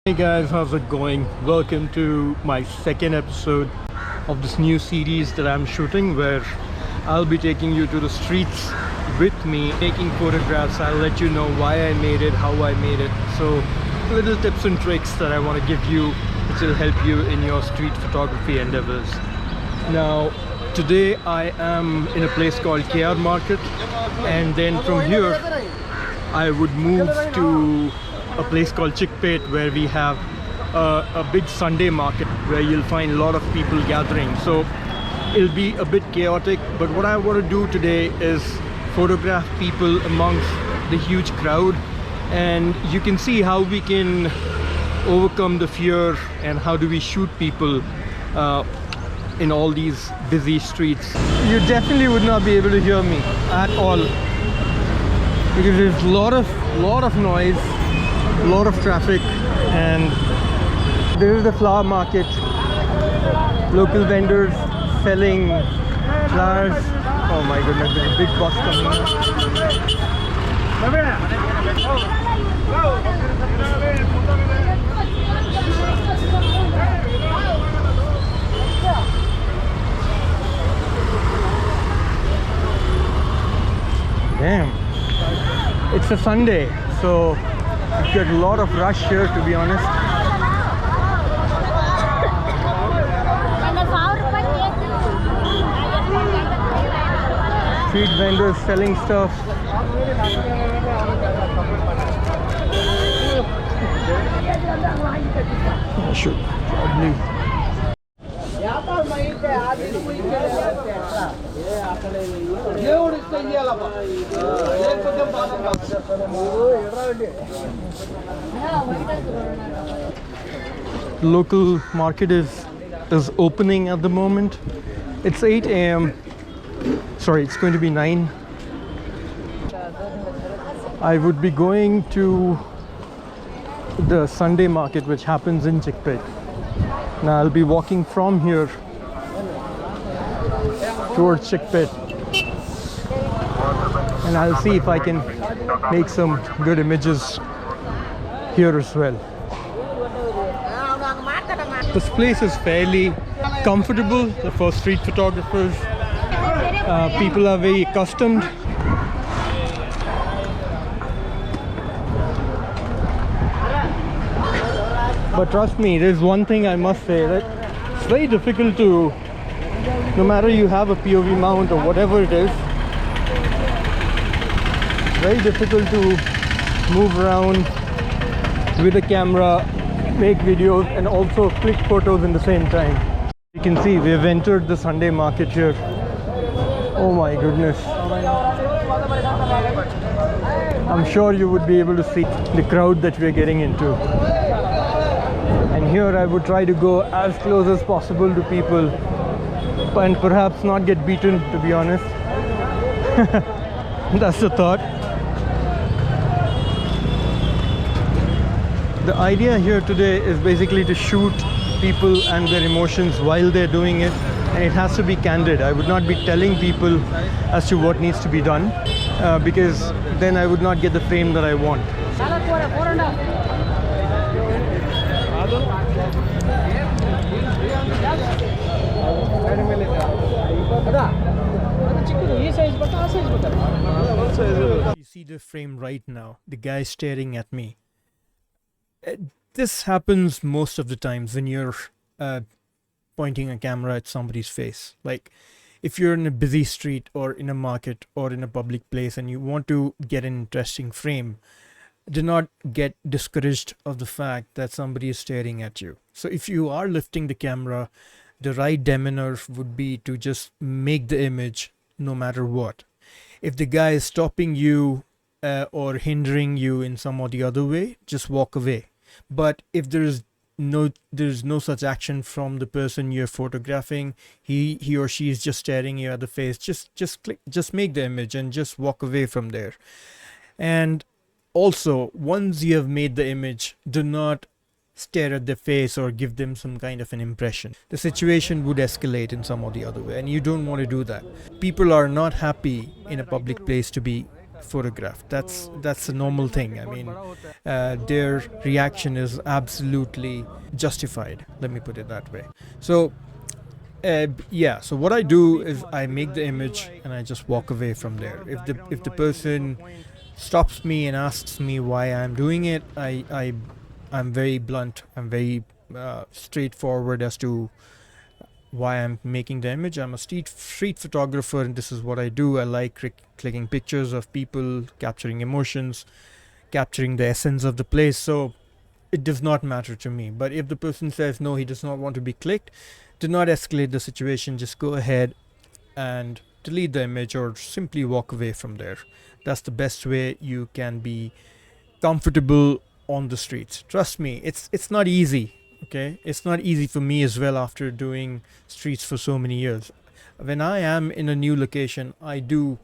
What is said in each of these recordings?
Hey guys, how's it going? Welcome to my second episode of this new series that I'm shooting, where I'll be taking you to the streets with me, taking photographs. I'll let you know why I made it, how I made it. So little tips and tricks that I want to give you, which will help you in your street photography endeavors. Now, today I am in a place called KR Market, and then from here I would move to a place called Chickpet, where we have a big Sunday market where you'll find a lot of people gathering. So it'll be a bit chaotic, but what I want to do today is photograph people amongst the huge crowd, and you can see how we can overcome the fear and how do we shoot people in all these busy streets. You definitely would not be able to hear me at all because there's a lot of noise, a lot of traffic. And this is the flower market, local vendors selling flowers. Oh my goodness, there's a big bus coming Damn, it's a Sunday, so you get a lot of rush here, to be honest. Street vendors selling stuff. I should probably. Local market is opening at the moment. It's 8 a.m. Sorry, it's going to be 9. I would be going to the Sunday market, which happens in Chickpet. Now I'll be walking from here towards Chickpet, and I'll see if I can make some good images here as well. This place is fairly comfortable for street photographers. People are very accustomed. But trust me, there's one thing I must say, that it's very difficult to, no matter you have a POV mount or whatever it is, it's very difficult to move around with a camera, make videos, and also click photos in the same time. You can see we've entered the Sunday market here. Oh my goodness. I'm sure you would be able to see the crowd that we're getting into. And here I would try to go as close as possible to people and perhaps not get beaten, to be honest. That's the thought. The idea here today is basically to shoot people and their emotions while they're doing it, and it has to be candid. I would not be telling people as to what needs to be done because then I would not get the frame that I want. You see the frame right now, the guy staring at me. This happens most of the times when you're pointing a camera at somebody's face. Like if you're in a busy street or in a market or in a public place and you want to get an interesting frame, do not get discouraged of the fact that somebody is staring at you. So if you are lifting the camera, the right demeanor would be to just make the image no matter what. If the guy is stopping you or hindering you in some or the other way, just walk away. But if there's no such action from the person you're photographing, he or she is just staring you at the face, just make the image and just walk away from there. And also, once you have made the image, do not stare at their face or give them some kind of an impression. The situation would escalate in some or the other way, and you don't want to do that. People are not happy in a public place to be photographed. That's a normal thing. I mean, their reaction is absolutely justified. Let me put it that way. So yeah, so what I do is I make the image and I just walk away from there. If the person stops me and asks me why I'm doing it, I'm very blunt. I'm very straightforward as to why I'm making the image. I'm a street photographer, and this is what I do. I like clicking pictures of people, capturing emotions, capturing the essence of the place. So it does not matter to me. But if the person says no, he does not want to be clicked, do not escalate the situation. Just go ahead and delete the image or simply walk away from there. That's the best way you can be comfortable on the streets. Trust me, it's not easy. Okay, it's not easy for me as well after doing streets for so many years. When I am in a new location, I do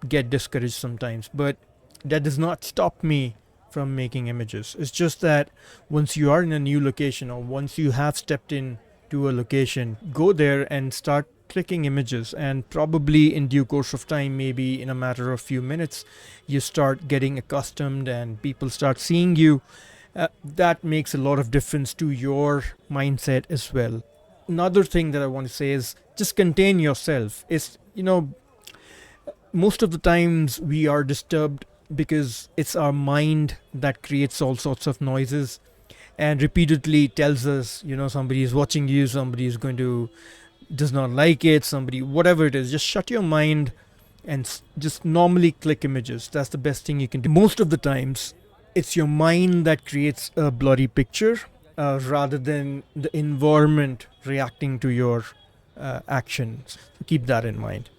get discouraged sometimes, but that does not stop me from making images. It's just that once you are in a new location or once you have stepped in to a location, go there and start clicking images, and probably in due course of time, maybe in a matter of few minutes, you start getting accustomed and people start seeing you. That makes a lot of difference to your mindset as well. Another thing that I want to say is just contain yourself. It's, most of the times we are disturbed because it's our mind that creates all sorts of noises and repeatedly tells us, somebody is watching you, somebody is going to does not like it, somebody, whatever it is. Just shut your mind and just normally click images. That's the best thing you can do. Most of the times it's your mind that creates a blurry picture rather than the environment reacting to your actions. So keep that in mind.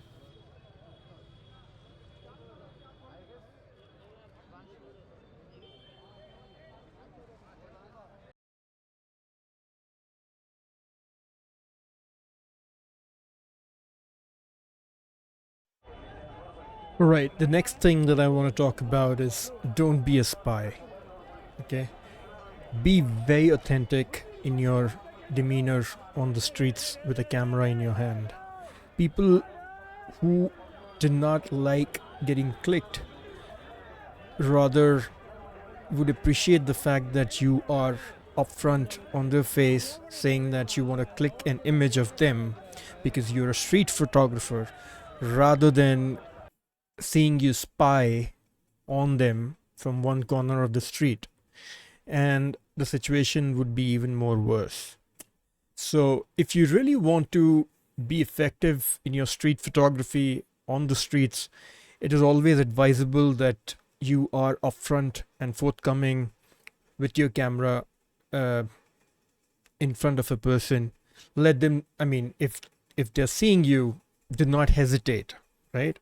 Right, the next thing that I want to talk about is don't be a spy. Okay, be very authentic in your demeanor on the streets with a camera in your hand. People who do not like getting clicked rather would appreciate the fact that you are upfront on their face saying that you want to click an image of them because you're a street photographer, rather than seeing you spy on them from one corner of the street, and the situation would be even more worse. So if you really want to be effective in your street photography on the streets, it is always advisable that you are upfront and forthcoming with your camera in front of a person. Let them, I mean, if they're seeing you, do not hesitate, right?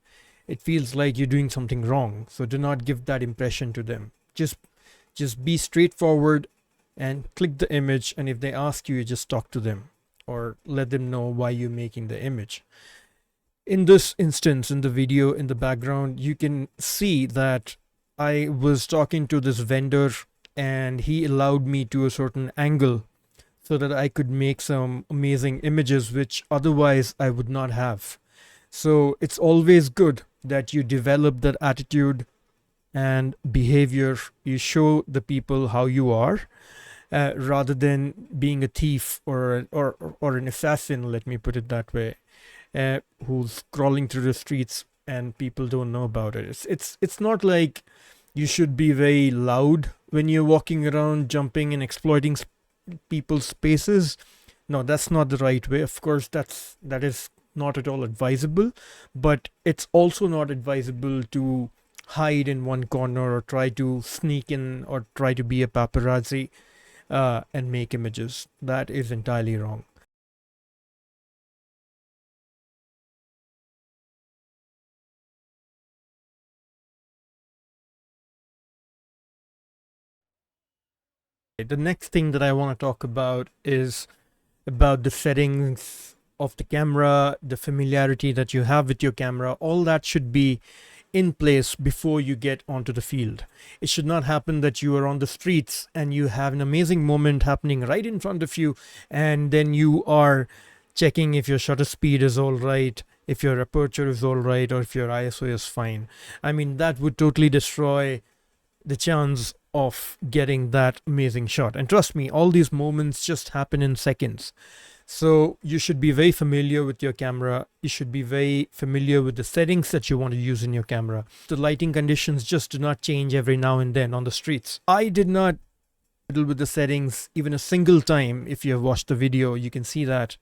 It feels like you're doing something wrong, so do not give that impression to them. Just be straightforward and click the image, and if they ask you, just talk to them or let them know why you're making the image. In this instance, in the video in the background, you can see that I was talking to this vendor and he allowed me to a certain angle so that I could make some amazing images which otherwise I would not have. So it's always good that you develop that attitude and behavior. You show the people how you are, rather than being a thief or an assassin. Let me put it that way, who's crawling through the streets and people don't know about it. It's not like you should be very loud when you're walking around, jumping and exploiting people's spaces. No, that's not the right way. Of course, that is not at all advisable, but it's also not advisable to hide in one corner or try to sneak in or try to be a paparazzi and make images. That is entirely wrong. The next thing that I want to talk about is about the settings of the camera, the familiarity that you have with your camera. All that should be in place before you get onto the field. It should not happen that you are on the streets and you have an amazing moment happening right in front of you, and then you are checking if your shutter speed is all right, if your aperture is all right or if your ISO is fine. I mean, that would totally destroy the chance of getting that amazing shot. And trust me, all these moments just happen in seconds. So you should be very familiar with your camera. You should be very familiar with the settings that you want to use in your camera. The lighting conditions just do not change every now and then on the streets. I did not fiddle with the settings even a single time. If you have watched the video, you can see that,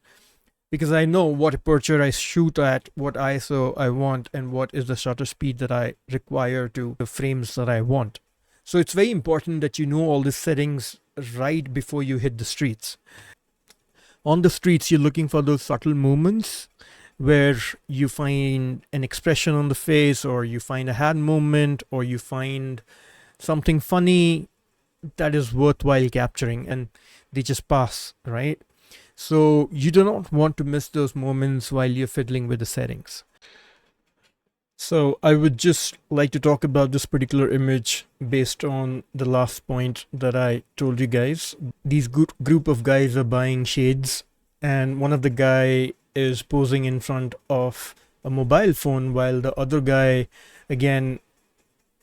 because I know what aperture I shoot at, what ISO I want, and what is the shutter speed that I require to the frames that I want. So it's very important that you know all the settings right before you hit the streets. On the streets, you're looking for those subtle movements where you find an expression on the face, or you find a hand movement, or you find something funny that is worthwhile capturing, and they just pass, right? So you do not want to miss those moments while you're fiddling with the settings. So I would just like to talk about this particular image based on the last point that I told you guys. These group of guys are buying shades, and one of the guy is posing in front of a mobile phone while the other guy again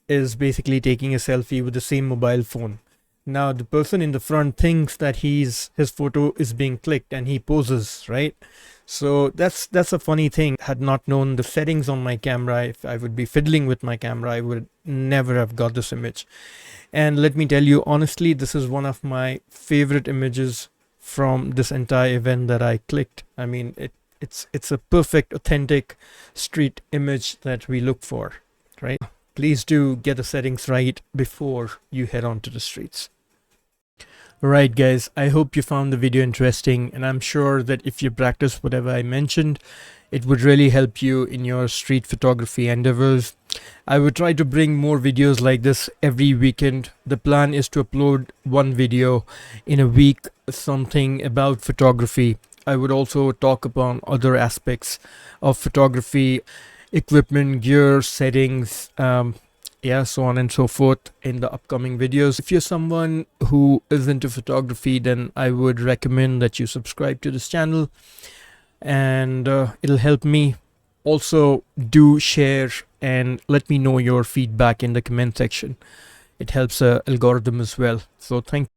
is basically taking a selfie with the same mobile phone. Now the person in the front thinks that his photo is being clicked and he poses, right? So that's a funny thing. Had not known the settings on my camera, if I would be fiddling with my camera, I would never have got this image. And let me tell you honestly, this is one of my favorite images from this entire event that I clicked. I mean, it's a perfect, authentic street image that we look for, right? Please do get the settings right before you head on to the streets. Alright guys, I hope you found the video interesting, and I'm sure that if you practice whatever I mentioned, it would really help you in your street photography endeavors. I would try to bring more videos like this every weekend. The plan is to upload one video in a week, something about photography. I would also talk upon other aspects of photography, equipment, gear, settings, so on and so forth in the upcoming videos. If you're someone who is into photography, then I would recommend that you subscribe to this channel, and it'll help me. Also, do share and let me know your feedback in the comment section. It helps the algorithm as well. So thank you.